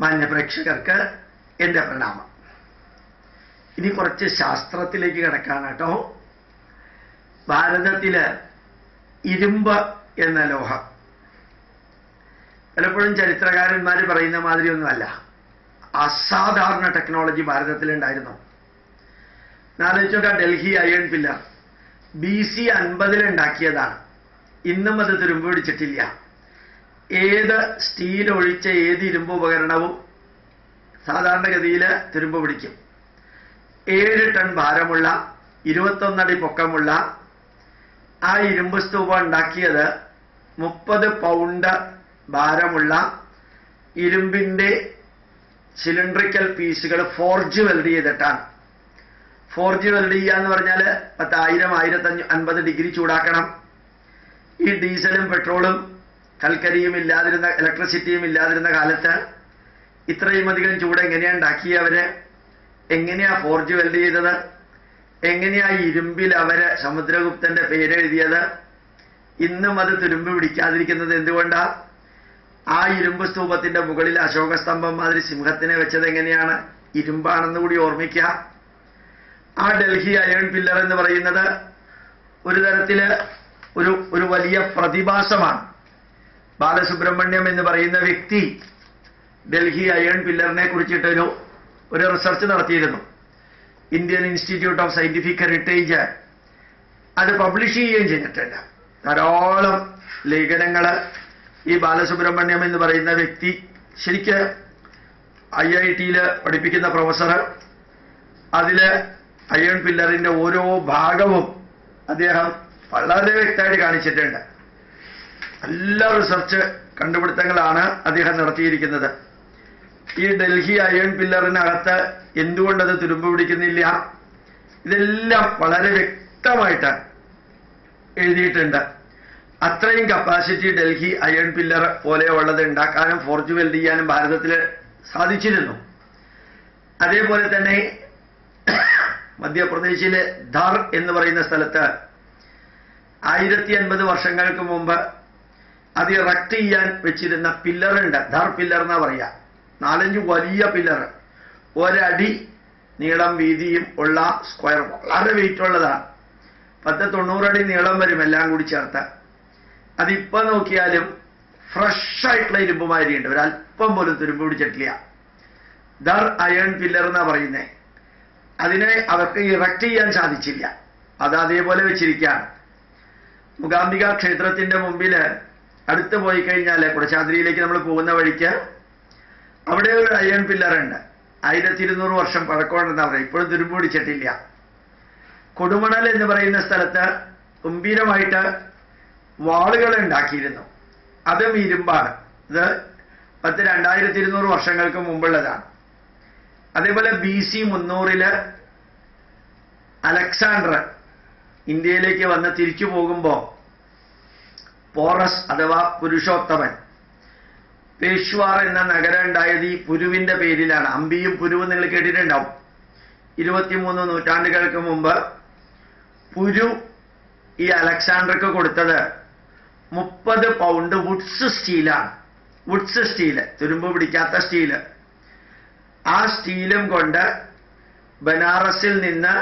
മാന്യ പ്രേക്ഷകർക്ക് എൻ്റെ പ്രണാമം. ഇനി കുറച്ച് ശാസ്ത്രത്തിലേക്ക് കിടക്കാണ് കേട്ടോ. ഭാരതത്തില് ഇരുമ്പ് എന്ന ലോഹം പലപ്പോഴും ചരിത്രകാരന്മാർ പറയുന്ന മാതിരിയൊന്നുമല്ല. അസാധാരണ ടെക്നോളജി ഭാരതത്തിലുണ്ടായിരുന്നു. ആലോചിച്ചോട്ടെ, ഡൽഹി അയൺ പില്ലർ BC 50 ഉണ്ടാക്കിയതാണ്. ഇന്നും അത് തുരുമ്പ് പിടിച്ചിട്ടില്ല. ഏത് സ്റ്റീൽ ഒഴിച്ച ഏത് ഇരുമ്പ് ഉപകരണവും സാധാരണഗതിയിൽ തുരുമ്പ് പിടിക്കും. 7 ടൺ ഭാരമുള്ള 21 അടി പൊക്കമുള്ള ആ ഇരുമ്പ് സ്തൂപം ഉണ്ടാക്കിയത് 30 പൗണ്ട് ഭാരമുള്ള ഇരുമ്പിൻ്റെ സിലിണ്ടറിക്കൽ പീസുകൾ ഫോർജ് വെൽഡ് ചെയ്തിട്ടാണ്. ഫോർജ് വെൽഡ് ചെയ്യുക എന്ന് പറഞ്ഞാൽ 10,000 1550 ഡിഗ്രി ചൂടാക്കണം. ഈ ഡീസലും പെട്രോളും കൽക്കരിയും ഇല്ലാതിരുന്ന, ഇലക്ട്രിസിറ്റിയും ഇല്ലാതിരുന്ന കാലത്ത് ഇത്രയും അധികം ചൂട് എങ്ങനെയാണ് ഉണ്ടാക്കിയവര്? എങ്ങനെയാ ഫോർജ് വെൽഡ് ചെയ്തത്? എങ്ങനെയാ ഇരുമ്പിൽ അവര് സമുദ്രഗുപ്തന്റെ പേരെഴുതിയത്? ഇന്നും അത് തുരുമ്പ് പിടിക്കാതിരിക്കുന്നത് എന്തുകൊണ്ടാ? ആ ഇരുമ്പ് സ്തൂപത്തിന്റെ മുകളിൽ അശോകസ്തംഭം മാതിരി സിംഹത്തിനെ വെച്ചത് എങ്ങനെയാണ്? ഇരുമ്പാണെന്ന് കൂടി ഓർമ്മിക്കുക. ആ ഡൽഹി അയൺ പില്ലർ എന്ന് പറയുന്നത് ഒരു തരത്തില് ഒരു വലിയ പ്രതിഭാസമാണ്. ബാലസുബ്രഹ്മണ്യം എന്ന് പറയുന്ന വ്യക്തി ഡൽഹി അയൺ പില്ലറിനെ കുറിച്ചിട്ടൊരു റിസർച്ച് നടത്തിയിരുന്നു. Indian institute of scientific heritage അത് പബ്ലിഷ് ചെയ്യുകയും ചെയ്തിട്ടുണ്ട്. ധാരാളം ലേഖനങ്ങൾ ഈ ബാലസുബ്രഹ്മണ്യം എന്ന് പറയുന്ന വ്യക്തി, ശരിക്ക് IIT പഠിപ്പിക്കുന്ന പ്രൊഫസർ, അതില് അയൺ പില്ലറിന്റെ ഓരോ ഭാഗവും അദ്ദേഹം വളരെ വ്യക്തമായിട്ട് കാണിച്ചിട്ടുണ്ട്. നല്ല റിസർച്ച് കണ്ടുപിടുത്തങ്ങളാണ് അദ്ദേഹം നടത്തിയിരിക്കുന്നത്. ഈ ഡൽഹി അയൺ പില്ലറിനകത്ത് എന്തുകൊണ്ടത് തുരുമ്പ് പിടിക്കുന്നില്ല, ഇതെല്ലാം വളരെ വ്യക്തമായിട്ട് എഴുതിയിട്ടുണ്ട്. അത്രയും കപ്പാസിറ്റി ഡൽഹി അയൺ പില്ലർ പോലെയുള്ളത് ഉണ്ടാക്കാനും ഫോർജ് വെൽഡ് ചെയ്യാനും ഭാരതത്തിൽ സാധിച്ചിരുന്നു. അതേപോലെ തന്നെ മധ്യപ്രദേശിലെ ധാർ എന്ന് പറയുന്ന സ്ഥലത്ത് 1050 വർഷങ്ങൾക്ക് മുമ്പ് അത് ഇറക്ട് ചെയ്യാൻ വെച്ചിരുന്ന പില്ലറുണ്ട്. ധാർ പില്ലർ എന്നാ പറയാ. 4-5 വലിയ പില്ലർ, 1 അടി നീളം വീതിയും ഉള്ള സ്ക്വയർ, വളരെ വെയിറ്റ് ഉള്ളതാണ്. 10-90 അടി നീളം വരും എല്ലാം കൂടി ചേർത്ത്. അതിപ്പോ നോക്കിയാലും ഫ്രഷ് ആയിട്ടുള്ള ഇരുമ്പുമാരിയുണ്ട്, ഒരല്പം പോലും തുരുമ്പ് പിടിച്ചിട്ടില്ല. ധാർ അയൺ പില്ലർ എന്നാ പറയുന്നേ. അതിനെ അവർക്ക് ഇറക്ട് ചെയ്യാൻ സാധിച്ചില്ല, അത് അതേപോലെ വെച്ചിരിക്കുകയാണ്. മൂകാംബിക ക്ഷേത്രത്തിന്റെ മുമ്പിൽ അടുത്ത് പോയി കഴിഞ്ഞാൽ കുടശാദ്രിയിലേക്ക് നമ്മൾ പോകുന്ന വഴിക്ക് അവിടെ ഒരു അയൺ പില്ലറുണ്ട്. 1200 വർഷം പഴക്കമുണ്ടെന്നാ പറയുക. ഇപ്പോഴും തുരുമ്പ് പിടിച്ചിട്ടില്ല. കൊടുമണൽ എന്ന് പറയുന്ന സ്ഥലത്ത് ഗംഭീരമായിട്ട് വാളുകൾ ഉണ്ടാക്കിയിരുന്നു. അതും ഇരുമ്പാണ്. ഇത് 2200 വർഷങ്ങൾക്ക് മുമ്പുള്ളതാണ്. അതേപോലെ BC 300 അലക്സാണ്ടർ ഇന്ത്യയിലേക്ക് വന്ന് തിരിച്ചു പോകുമ്പോൾ പോറസ് അഥവാ പുരുഷോത്തമൻ, പേഷ്വാർ എന്ന നഗരം ഉണ്ടായത് ഈ പുരുവിന്റെ പേരിലാണ്. അമ്പിയും പുരുവും നിങ്ങൾ കേട്ടിട്ടുണ്ടാവും. 23 നൂറ്റാണ്ടുകൾക്ക് മുമ്പ് പുരു ഈ അലക്സാണ്ടർക്ക് കൊടുത്തത് 30 പൗണ്ട് വുഡ്സ് സ്റ്റീലാണ്. വുഡ്സ് സ്റ്റീല്, തുരുമ്പ് പിടിക്കാത്ത സ്റ്റീല്. ആ സ്റ്റീലും കൊണ്ട് ബനാറസിൽ നിന്ന്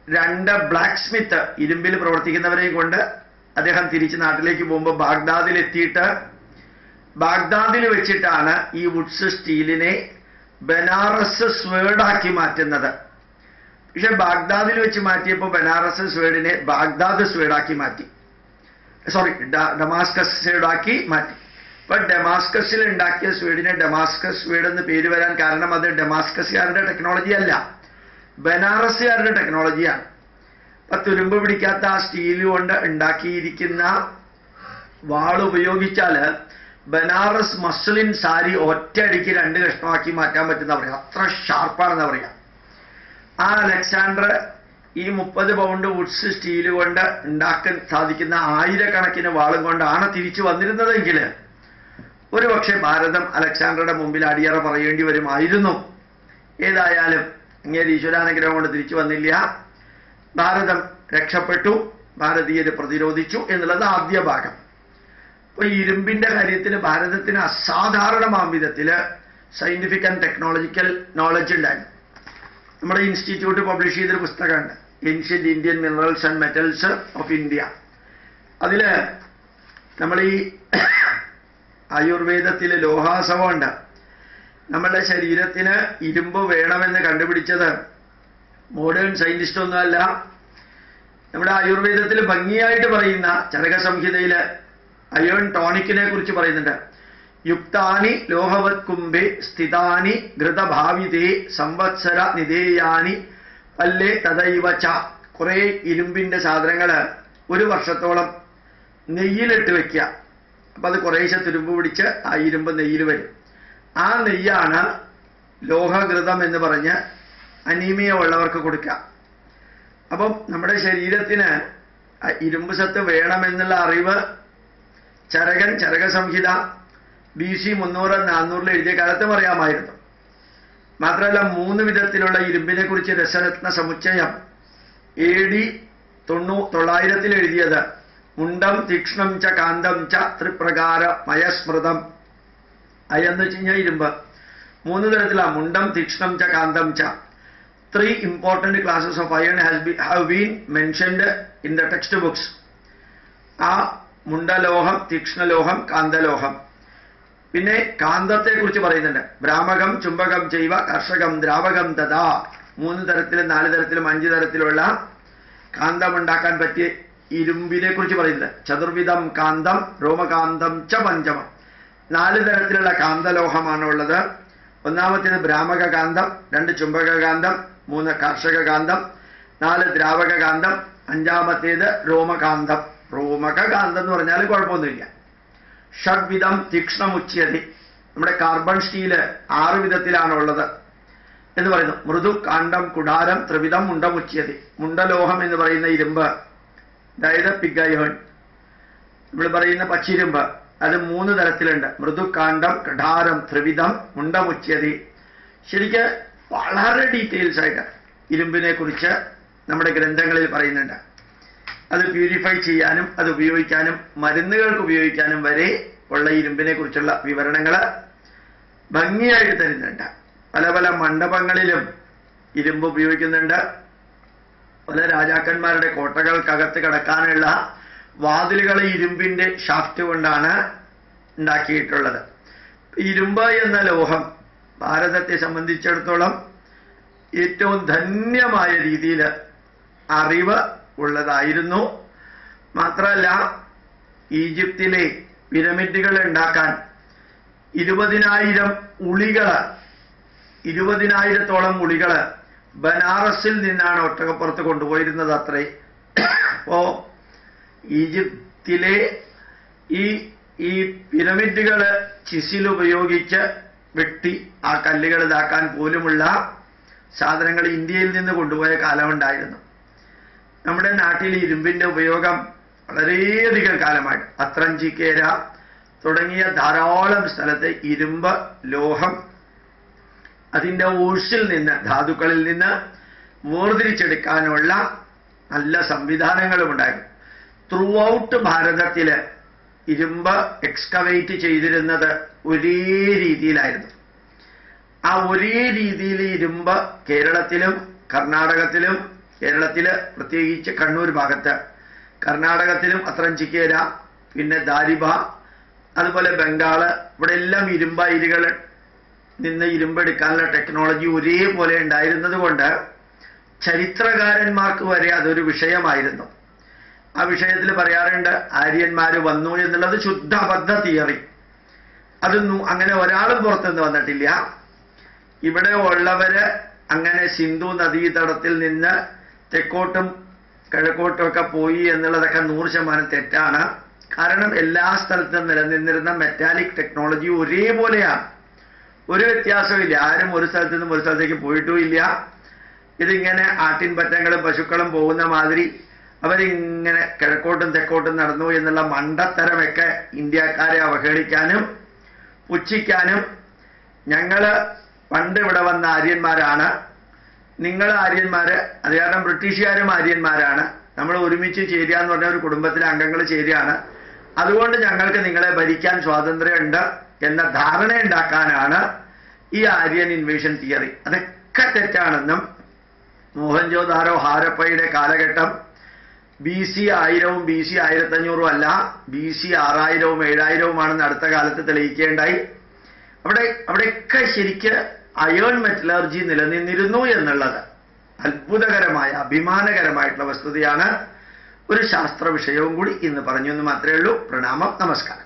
2 ബ്ലാക്ക് സ്മിത്ത്, ഇരുമ്പിൽ പ്രവർത്തിക്കുന്നവരെയും കൊണ്ട് അദ്ദേഹം തിരിച്ച് നാട്ടിലേക്ക് പോകുമ്പോൾ ബാഗ്ദാദിൽ എത്തിയിട്ട് ബാഗ്ദാദിൽ വെച്ചിട്ടാണ് ഈ വുഡ്സ് സ്റ്റീലിനെ ബനാറസ് സ്വേഡാക്കി മാറ്റുന്നത്. പക്ഷെ ബാഗ്ദാദിൽ വെച്ച് മാറ്റിയപ്പോൾ ബനാറസ് സ്വേഡിനെ ബാഗ്ദാദ് സ്വേഡാക്കി മാറ്റി. ഡമാസ്കസ് സ്വേഡാക്കി മാറ്റി. ഇപ്പൊ ഡമാസ്കസിൽ ഉണ്ടാക്കിയ സ്വീഡിനെ ഡമാസ്കസ് സ്വീഡ് എന്ന് പേര് വരാൻ കാരണം അത് ഡമാസ്കസുകാരുടെ ടെക്നോളജി അല്ല, ബനാറസുകാരുടെ ടെക്നോളജിയാണ്. അപ്പൊ തുരുമ്പ് പിടിക്കാത്ത ആ സ്റ്റീൽ കൊണ്ട് ഉണ്ടാക്കിയിരിക്കുന്ന വാൾ ഉപയോഗിച്ചാല് ബനാറസ് മസ്ലിൻ സാരി ഒറ്റയടിക്ക് 2 കഷ്ണമാക്കി മാറ്റാൻ പറ്റുന്ന പറയാം. അത്ര ഷാർപ്പാണെന്ന് പറയാം. ആ അലക്സാണ്ടർ ഈ 30 പൗണ്ട് വുഡ്സ് സ്റ്റീൽ കൊണ്ട് ഉണ്ടാക്കാൻ സാധിക്കുന്ന 1000 കണക്കിന് വാളും കൊണ്ടാണ് തിരിച്ചു വന്നിരുന്നതെങ്കിൽ ഒരുപക്ഷെ ഭാരതം അലക്സാണ്ടറുടെ മുമ്പിൽ അടിയറ പറയേണ്ടി വരുമായിരുന്നു. ഏതായാലും ഇങ്ങനെ ഈശ്വരാനുഗ്രഹം കൊണ്ട് തിരിച്ചു വന്നില്ല. ഭാരതം രക്ഷപ്പെട്ടു, ഭാരതീയര് പ്രതിരോധിച്ചു എന്നുള്ളത് ആദ്യ ഭാഗം. അപ്പൊ ഇരുമ്പിന്റെ കാര്യത്തിൽ ഭാരതത്തിന് അസാധാരണമാം വിധത്തില് സയന്റിഫിക് ആൻഡ് ടെക്നോളജിക്കൽ നോളജ് ഉണ്ടായിരുന്നു. നമ്മുടെ ഇൻസ്റ്റിറ്റ്യൂട്ട് പബ്ലിഷ് ചെയ്തൊരു പുസ്തകമുണ്ട്, ancient Indian minerals and metals of India. അതിൽ നമ്മൾ ഈ ആയുർവേദത്തിൽ ലോഹാസവമുണ്ട്. നമ്മുടെ ശരീരത്തിന് ഇരുമ്പ് വേണമെന്ന് കണ്ടുപിടിച്ചത് മോഡേൺ സയന്റിസ്റ്റ് ഒന്നുമല്ല, നമ്മുടെ ആയുർവേദത്തിൽ ഭംഗിയായിട്ട് പറയുന്ന ചരകസംഹിതയിൽ അയേൺ ടോണിക്കിനെ കുറിച്ച് പറയുന്നുണ്ട്. യുക്താനി ലോഹവത് കുംഭേ സ്ഥിതാനി ഘൃതഭാവിതേ സംവത്സര നിധേയാനി പല്ലേ തദൈവ ച. കുറെ ഇരുമ്പിന്റെ സാധനങ്ങൾ ഒരു വർഷത്തോളം നെയ്യിലിട്ട് വെക്കുക. അപ്പൊ അത് കുറേശ്ശെ തുരുമ്പ് പിടിച്ച് ആ ഇരുമ്പ് നെയ്യിൽ വരും. ആ നെയ്യാണ് ലോഹഘൃതം എന്ന് പറഞ്ഞ് അനീമിയ ഉള്ളവർക്ക് കൊടുക്കുക. അപ്പം നമ്മുടെ ശരീരത്തിന് ഇരുമ്പ് സത്ത് വേണമെന്നുള്ള അറിവ് ചരകസംഹിത BC 300-400 എഴുതിയ കാലത്തും അറിയാമായിരുന്നു. മാത്രമല്ല 3 വിധത്തിലുള്ള ഇരുമ്പിനെ കുറിച്ച് രസരത്ന സമുച്ചയം AD 900 എഴുതിയത് മുണ്ടം തീക്ഷ്ണം ച കാന്തം ച ത്രിപ്രകാര മയസ്മൃതം. അയെന്ന് വെച്ച് കഴിഞ്ഞാൽ ഇരുമ്പ് 3 തരത്തിലാണ്. മുണ്ടം തീക്ഷ്ണം ച കാന്തം ച. 3 important classes of iron have been mentioned in the textbooks. ആ മുണ്ടലോഹം, തീക്ഷ്ണലോഹം, കാന്തലോഹം. പിന്നെ കാന്തത്തെ കുറിച്ച് പറയുന്നുണ്ട്. ഭ്രാമകം ചുംബകം ചെയ്വ കർഷകം ദ്രാവകം തഥാ. 3 തരത്തിലും 4 തരത്തിലും 5 തരത്തിലുള്ള കാന്തമുണ്ടാക്കാൻ പറ്റിയ ഇരുമ്പിനെ കുറിച്ച് പറയുന്നത്. ചതുർവിധം കാന്തം രോമകാന്തം ച പഞ്ചമം. 4 തരത്തിലുള്ള കാന്തലോഹമാണ് ഉള്ളത്. ഒന്നാമത്തേത് ഭ്രാമക കാന്തം, 2 ചുംബക കാന്തം, 3 കർഷക കാന്തം, 4 ദ്രാവക കാന്തം, 5-ാമത്തേത് രോമകാന്തം. രോമക കാന്തം എന്ന് പറഞ്ഞാൽ കുഴപ്പമൊന്നുമില്ല. ഷഡ്വിധം തീക്ഷ്ണമുച്യതി. നമ്മുടെ കാർബൺ സ്റ്റീല് 6 വിധത്തിലാണുള്ളത് എന്ന് പറയുന്നു. മൃദു കാണ്ഡം കുടാരം ത്രിവിധം മുണ്ടമുച്യതി. മുണ്ടലോഹം എന്ന് പറയുന്ന ഇരുമ്പ്, അതായത് പിഗ് അയേൺ, നമ്മൾ പറയുന്ന പച്ചിരുമ്പ്, അത് 3 തരത്തിലുണ്ട്. മൃദു കാണ്ഡം കഠാരം ത്രിവിധം മുണ്ടമുച്യതി. ശരിക്ക് വളരെ ഡീറ്റെയിൽസ് ആയിട്ട് ഇരുമ്പിനെ കുറിച്ച് നമ്മുടെ ഗ്രന്ഥങ്ങളിൽ പറയുന്നുണ്ട്. അത് പ്യൂരിഫൈ ചെയ്യാനും അത് ഉപയോഗിക്കാനും മരുന്നുകൾക്ക് ഉപയോഗിക്കാനും വരെ ഉള്ള ഇരുമ്പിനെ കുറിച്ചുള്ള വിവരണങ്ങൾ ഭംഗിയായിട്ട് തരുന്നുണ്ട്. പല പല മണ്ഡപങ്ങളിലും ഇരുമ്പ് ഉപയോഗിക്കുന്നുണ്ട്. പല രാജാക്കന്മാരുടെ കോട്ടകൾക്കകത്ത് കടക്കാനുള്ള വാതിലുകൾ ഇരുമ്പിന്റെ ഷാഫ്റ്റ് കൊണ്ടാണ് ഉണ്ടാക്കിയിട്ടുള്ളത്. ഇരുമ്പ് എന്ന ലോഹം ഭാരതത്തെ സംബന്ധിച്ചിടത്തോളം ഏറ്റവും ധന്യമായ രീതിയിൽ അറിവ് ഉള്ളതായിരുന്നു. മാത്രമല്ല, ഈജിപ്തിലെ പിരമിഡുകൾ ഉണ്ടാക്കാൻ 20,000 ഉളികൾ, 20,000-ഓളം ഉളികൾ ബനാറസിൽ നിന്നാണ് ഒട്ടകപ്പുറത്ത് കൊണ്ടുപോയിരുന്നത് അത്രേ. അപ്പോ ഈജിപ്തിലെ ഈ പിരമിഡുകൾ ചിസിൽ ഉപയോഗിച്ച് വെട്ടി ആ കല്ലുകൾ ഇതാക്കാൻ പോലുമുള്ള സാധനങ്ങൾ ഇന്ത്യയിൽ നിന്ന് കൊണ്ടുപോയ കാലമുണ്ടായിരുന്നു. നമ്മുടെ നാട്ടിൽ ഇരുമ്പിന്റെ ഉപയോഗം വളരെയധികം കാലമായിട്ട് അത്രഞ്ചിക്കേര തുടങ്ങിയ ധാരാളം സ്ഥലത്ത് ഇരുമ്പ് ലോഹം അതിൻ്റെ ഓഴ്സിൽ നിന്ന്, ധാതുക്കളിൽ നിന്ന് വേർതിരിച്ചെടുക്കാനുള്ള നല്ല സംവിധാനങ്ങളും ഉണ്ടായിരുന്നു. ത്രൂ ഔട്ട് ഭാരതത്തില് ഇരുമ്പ് എക്സ്കവേറ്റ് ചെയ്തിരുന്നത് ഒരേ രീതിയിലായിരുന്നു. ആ ഒരേ രീതിയിൽ ഇരുമ്പ് കേരളത്തിലും കർണാടകത്തിലും, കേരളത്തില് പ്രത്യേകിച്ച് കണ്ണൂർ ഭാഗത്ത്, കർണാടകത്തിലും അത്രഞ്ചിക്കേര, പിന്നെ ദാരിബ, അതുപോലെ ബംഗാള്, ഇവിടെ എല്ലാം ഇരുമ്പയിരുകൾ നിന്ന് ഇരുമ്പെടുക്കാനുള്ള ടെക്നോളജി ഒരേപോലെ ഉണ്ടായിരുന്നത് കൊണ്ട് ചരിത്രകാരന്മാർക്ക് വരെ അതൊരു വിഷയമായിരുന്നു. ആ വിഷയത്തിൽ പറയാറുണ്ട്, ആര്യന്മാർ വന്നു എന്നുള്ളത് ശുദ്ധ അബദ്ധ തിയറി. അതൊന്നും അങ്ങനെ ഒരാളും പുറത്തുനിന്ന് വന്നിട്ടില്ല. ഇവിടെ ഉള്ളവര് അങ്ങനെ സിന്ധു നദീതടത്തിൽ നിന്ന് തെക്കോട്ടും കിഴക്കോട്ടും ഒക്കെ പോയി എന്നുള്ളതൊക്കെ 100% തെറ്റാണ്. കാരണം എല്ലാ സ്ഥലത്തും നിലനിന്നിരുന്ന മെറ്റാലിക് ടെക്നോളജി ഒരേപോലെയാണ്, ഒരു വ്യത്യാസമില്ല. ആരും ഒരു സ്ഥലത്തു നിന്നും ഒരു സ്ഥലത്തേക്ക് പോയിട്ടുമില്ല. ഇതിങ്ങനെ ആട്ടിൻപറ്റങ്ങളും പശുക്കളും പോകുന്ന മാതിരി അവരിങ്ങനെ കിഴക്കോട്ടും തെക്കോട്ടും നടന്നു എന്നുള്ള മണ്ടത്തരമൊക്കെ ഇന്ത്യക്കാരെ അവഹേളിക്കാനും പുച്ഛിക്കാനും, ഞങ്ങൾ പണ്ട് ഇവിടെ വന്ന ആര്യന്മാരാണ്, നിങ്ങൾ ആര്യന്മാര്, അത് കാരണം ബ്രിട്ടീഷുകാരും ആര്യന്മാരാണ്, നമ്മൾ ഒരുമിച്ച് ചേരുക എന്ന് പറഞ്ഞ ഒരു കുടുംബത്തിലെ അംഗങ്ങൾ ചേരുകയാണ്, അതുകൊണ്ട് ഞങ്ങൾക്ക് നിങ്ങളെ ഭരിക്കാൻ സ്വാതന്ത്ര്യമുണ്ട് എന്ന ധാരണ ഉണ്ടാക്കാനാണ് ഈ ആര്യൻ ഇൻവേഷൻ തിയറി അതൊക്കെ തെറ്റാണെന്നും മോഹൻജോദാരോ ഹാരപ്പയുടെ കാലഘട്ടം BC 1000 BC 1500 അല്ല, BC 6000 7000 അടുത്ത കാലത്ത് തെളിയിക്കേണ്ടായി. അവിടെയൊക്കെ ശരിക്ക് അയേൺ മെറ്റലർജി നിലനിന്നിരുന്നു എന്നുള്ളത് അത്ഭുതകരമായ അഭിമാനകരമായിട്ടുള്ള വസ്തുതയാണ്. ഒരു ശാസ്ത്ര വിഷയവും കൂടി ഇന്ന് പറഞ്ഞു എന്ന് മാത്രമേ ഉള്ളൂ. പ്രണാമം, നമസ്കാരം.